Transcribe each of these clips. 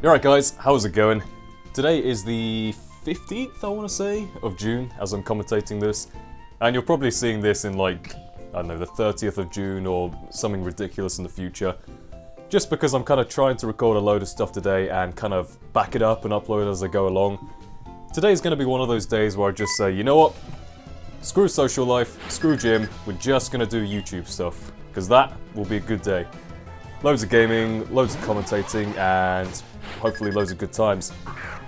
Alright guys, how's it going? Today is the 15th, I want to say, of June as I'm commentating this. And you're probably seeing this in like, I don't know, the 30th of June or something ridiculous in the future. Just because I'm kind of trying to record a load of stuff today and kind of back it up and upload as I go along. Today's going to be one of those days where I just say, you know what? Screw social life, screw gym, we're just going to do YouTube stuff. Because that will be a good day. Loads of gaming, loads of commentating, and hopefully loads of good times.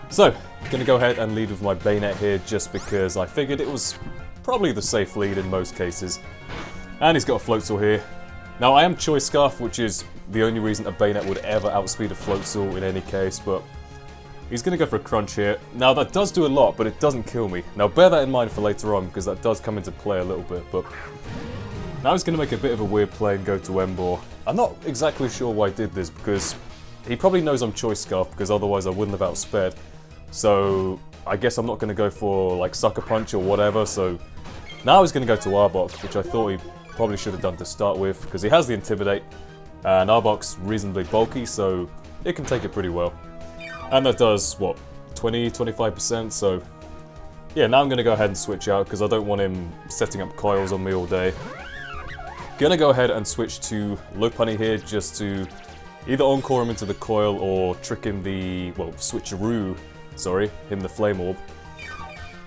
So, I'm going to go ahead and lead with my Bayonet here just because I figured it was probably the safe lead in most cases. And he's got a Floatzel here. Now I am Choice Scarf, which is the only reason a Bayonet would ever outspeed a Floatzel in any case, but he's going to go for a Crunch here. Now that does do a lot, but it doesn't kill me. Now bear that in mind for later on, because that does come into play a little bit, but now he's going to make a bit of a weird play and go to Ember. I'm not exactly sure why I did this, because he probably knows I'm Choice Scarf, because otherwise I wouldn't have outsped. So I guess I'm not going to go for like Sucker Punch or whatever, so now he's going to go to Arbok, which I thought he probably should have done to start with, because he has the Intimidate, and Arbok's reasonably bulky, so it can take it pretty well. And that does, what, 20-25%, so yeah, now I'm going to go ahead and switch out, because I don't want him setting up coils on me all day. Gonna go ahead and switch to Lopunny here, just to either Encore him into the coil or trick him the, well, switcheroo, sorry, him the Flame Orb.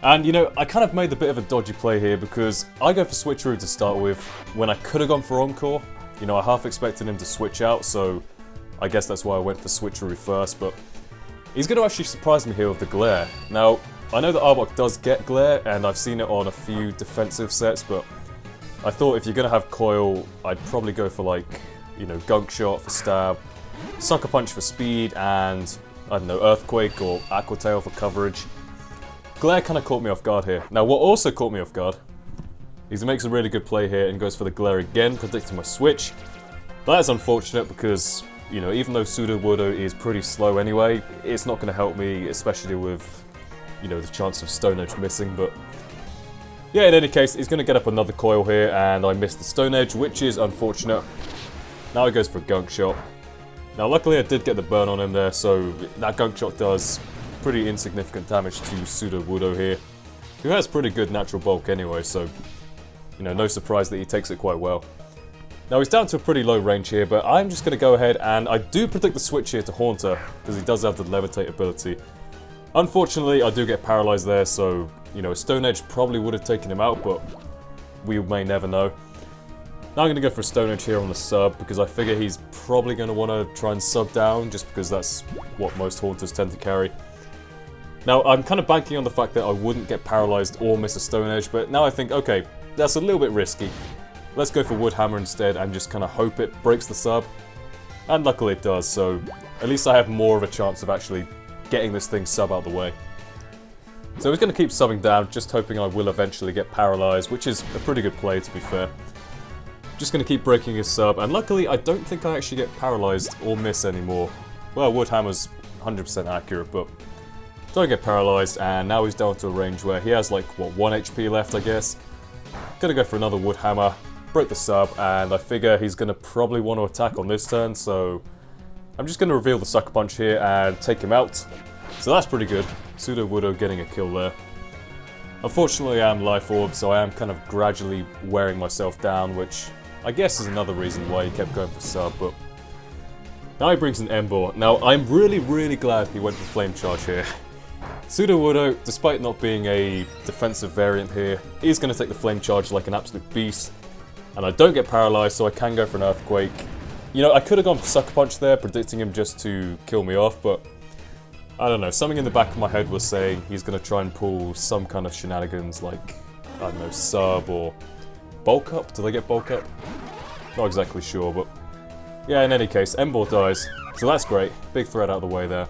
And you know, I kind of made a bit of a dodgy play here because I go for switcheroo to start with when I could have gone for Encore. You know, I half expected him to switch out, so I guess that's why I went for switcheroo first, but he's going to actually surprise me here with the Glare. Now, I know that Arbok does get Glare, and I've seen it on a few defensive sets, but I thought if you're going to have coil, I'd probably go for like, you know, Gunk Shot for stab, Sucker Punch for speed, and I don't know, Earthquake or Aqua Tail for coverage. Glare kind of caught me off guard here. Now what also caught me off guard is he makes a really good play here and goes for the Glare again, predicting my switch. That is unfortunate because, you know, even though Sudowoodo is pretty slow anyway, it's not going to help me, especially with, you know, the chance of Stone Edge missing, but yeah, in any case, he's going to get up another coil here, and I missed the Stone Edge, which is unfortunate. Now he goes for a Gunk Shot. Now luckily I did get the burn on him there, so that Gunk Shot does pretty insignificant damage to Sudowoodo here, who has pretty good natural bulk anyway, so, you know, no surprise that he takes it quite well. Now he's down to a pretty low range here, but I'm just going to go ahead and I do predict the switch here to Haunter, because he does have the Levitate ability. Unfortunately, I do get paralyzed there, so, you know, a Stone Edge probably would have taken him out, but we may never know. Now I'm going to go for a Stone Edge here on the sub, because I figure he's probably going to want to try and sub down, just because that's what most Haunters tend to carry. Now, I'm kind of banking on the fact that I wouldn't get paralyzed or miss a Stone Edge, but now I think, okay, that's a little bit risky. Let's go for Wood Hammer instead and just kind of hope it breaks the sub. And luckily it does, so at least I have more of a chance of actually getting this thing sub out the way. So he's going to keep subbing down, just hoping I will eventually get paralyzed, which is a pretty good play to be fair. Just going to keep breaking his sub, and luckily I don't think I actually get paralyzed or miss anymore. Well, Wood Hammer's 100% accurate, but don't get paralyzed, and now he's down to a range where he has like, what, 1 HP left I guess. Gonna go for another Wood Hammer, break the sub, and I figure he's going to probably want to attack on this turn, so I'm just going to reveal the Sucker Punch here and take him out. So that's pretty good. Sudowoodo getting a kill there. Unfortunately I am Life Orb, so I am kind of gradually wearing myself down, which I guess is another reason why he kept going for sub, but now he brings an Ember. Now I'm really glad he went for Flame Charge here. Sudowoodo, despite not being a defensive variant here, is going to take the Flame Charge like an absolute beast. And I don't get paralyzed, so I can go for an Earthquake. You know, I could have gone for Sucker Punch there, predicting him just to kill me off, but I don't know, something in the back of my head was saying he's going to try and pull some kind of shenanigans like, I don't know, sub or bulk up? Do they get bulk up? Not exactly sure, but yeah, in any case, Ember dies, so that's great. Big threat out of the way there.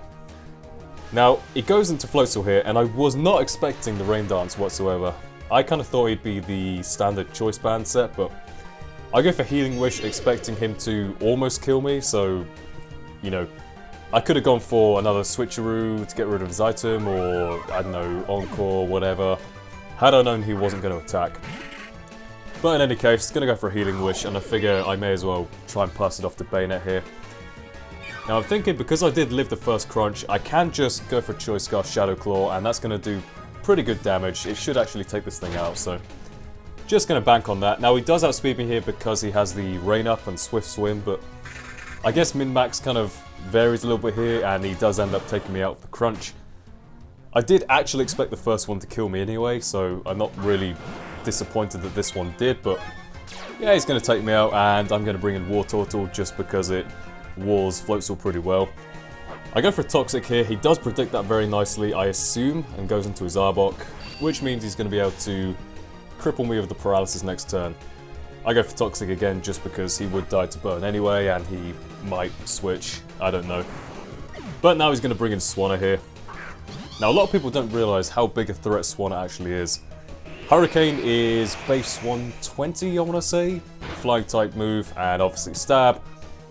Now, it goes into Floatzel here, and I was not expecting the Rain Dance whatsoever. I kind of thought he'd be the standard Choice Band set, but I go for Healing Wish expecting him to almost kill me, so, you know, I could have gone for another switcheroo to get rid of his item, or, I don't know, Encore, whatever, had I known he wasn't going to attack. But in any case, going to go for a Healing Wish, and I figure I may as well try and pass it off to Bayonet here. Now I'm thinking, because I did live the first crunch, I can just go for Choice Scarf Shadow Claw, and that's going to do pretty good damage. It should actually take this thing out, so just going to bank on that. Now he does outspeed me here because he has the Rain Up and Swift Swim, but I guess min-max kind of varies a little bit here, and he does end up taking me out with the crunch. I did actually expect the first one to kill me anyway, so I'm not really disappointed that this one did, but yeah, he's going to take me out, and I'm going to bring in War Turtle just because it walls Floatzel pretty well. I go for Toxic here. He does predict that very nicely, I assume, and goes into his Arbok, which means he's going to be able to cripple me with the paralysis next turn. I go for Toxic again just because he would die to burn anyway, and he might switch, I don't know. But now he's going to bring in Swanna here. Now a lot of people don't realise how big a threat Swanna actually is. Hurricane is base 120, I want to say, flying type move, and obviously stab.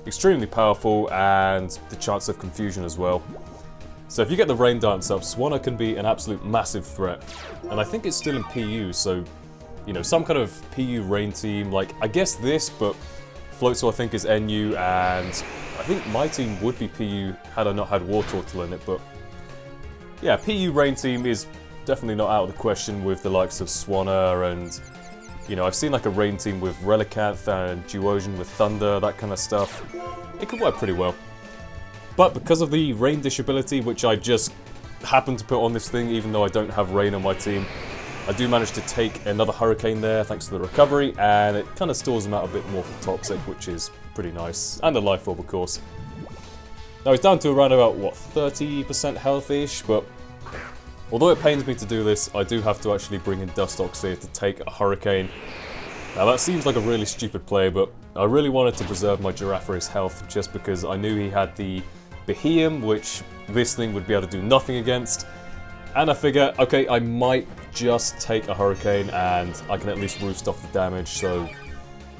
Extremely powerful, and the chance of confusion as well. So if you get the Rain Dance up, Swanna can be an absolute massive threat. And I think it's still in PU, so, you know, some kind of PU Rain team, like, I guess this, but Floatzel I think is NU, and I think my team would be PU had I not had War Turtle in it, but yeah, PU Rain team is definitely not out of the question with the likes of Swanna, and you know, I've seen like a Rain team with Relicanth and Duosion with Thunder, that kind of stuff. It could work pretty well. But because of the Rain Dish ability, which I just happened to put on this thing even though I don't have Rain on my team, I do manage to take another Hurricane there thanks to the recovery, and it kind of stores him out a bit more for Toxic, which is pretty nice. And the Life Orb, of course. Now he's down to around about, what, 30% health-ish, but although it pains me to do this, I do have to actually bring in Dustox here to take a Hurricane. Now that seems like a really stupid play, but I really wanted to preserve my Giraffari's health just because I knew he had the Behemoth, which this thing would be able to do nothing against. And I figure, okay, I might just take a Hurricane and I can at least roost off the damage, so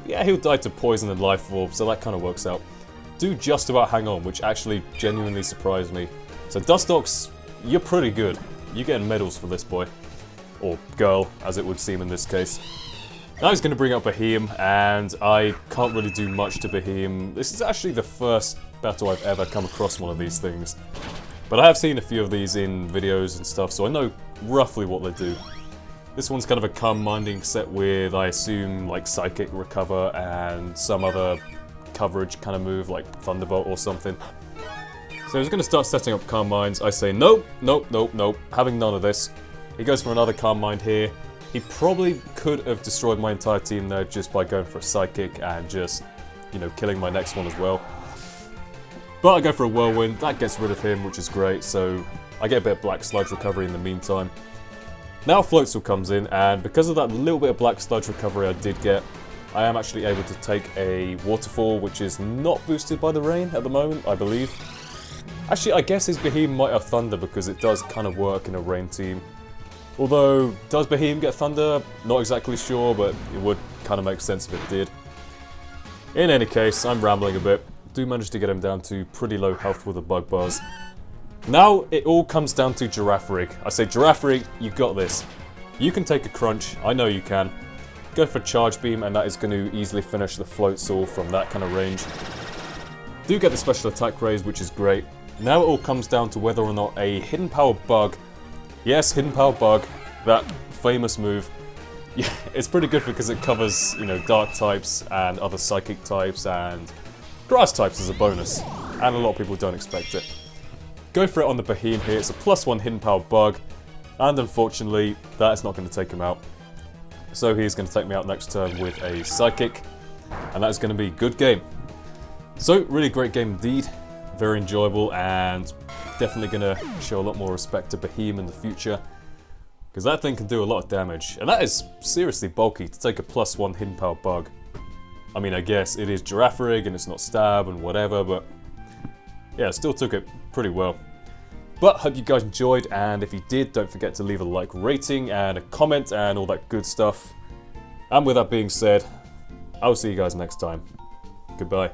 yeah, he'll die to Poison and Life Orb, so that kind of works out. Do just about hang on, which actually genuinely surprised me. So Dustox, you're pretty good. You're getting medals for this boy. Or girl, as it would seem in this case. Now he's going to bring out Behemoth, and I can't really do much to Behemoth. This is actually the first battle I've ever come across one of these things. But I have seen a few of these in videos and stuff, so I know roughly what they do. This one's kind of a calm minding set with, I assume, like Psychic Recover and some other coverage kind of move, like Thunderbolt or something. So he's going to start setting up Calm Minds. I say, nope, nope, nope, nope, having none of this. He goes for another Calm Mind here. He probably could have destroyed my entire team there just by going for a Psychic and just, you know, killing my next one as well. But I go for a Whirlwind, that gets rid of him, which is great, so I get a bit of Black Sludge Recovery in the meantime. Now Floatzel comes in, and because of that little bit of Black Sludge Recovery I did get, I am actually able to take a Waterfall, which is not boosted by the rain at the moment, I believe. Actually, I guess his Behemoth might have Thunder because it does kind of work in a rain team. Although, does Behemoth get Thunder? Not exactly sure, but it would kind of make sense if it did. In any case, I'm rambling a bit. Do manage to get him down to pretty low health with a Bug Buzz. Now, it all comes down to Giraffaric. I say, Giraffaric, you got this. You can take a Crunch, I know you can. Go for Charge Beam, and that is going to easily finish the Floatzel from that kind of range. Do get the special attack raise, which is great. Now it all comes down to whether or not a Hidden Power Bug, yes, Hidden Power Bug, that famous move, yeah, it's pretty good because it covers, you know, Dark types and other Psychic types and Grass types as a bonus, and a lot of people don't expect it. Go for it on the Behemoth here, it's a +1 Hidden Power Bug, and unfortunately, that is not going to take him out. So he's going to take me out next turn with a Psychic, and that is going to be a good game. So, really great game indeed. Very enjoyable, and definitely going to show a lot more respect to Behemoth in the future, because that thing can do a lot of damage, and that is seriously bulky to take a +1 Hidden Power Bug. I mean, I guess it is Giraffaric and it's not Stab and whatever, but yeah, I still took it pretty well. But hope you guys enjoyed, and if you did, don't forget to leave a like rating and a comment and all that good stuff. And with that being said, I'll see you guys next time. Goodbye.